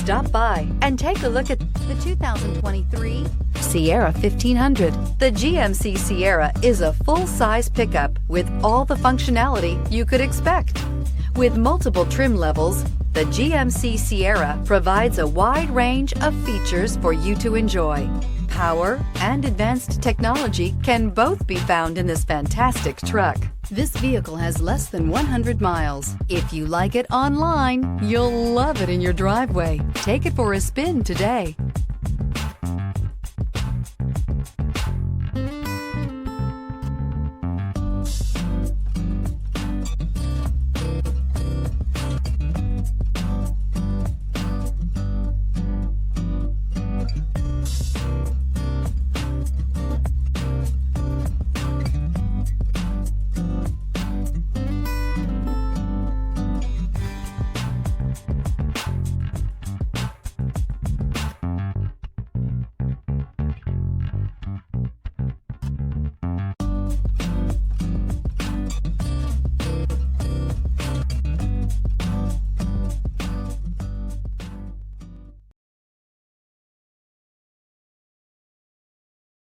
Stop by and take a look at the 2023 Sierra 1500. The GMC Sierra is a full-size pickup with all the functionality you could expect. With multiple trim levels, the GMC Sierra provides a wide range of features for you to enjoy. Power and advanced technology can both be found in this fantastic truck. This vehicle has less than 100 miles. If you like it online, you'll love it in your driveway. Take it for a spin today.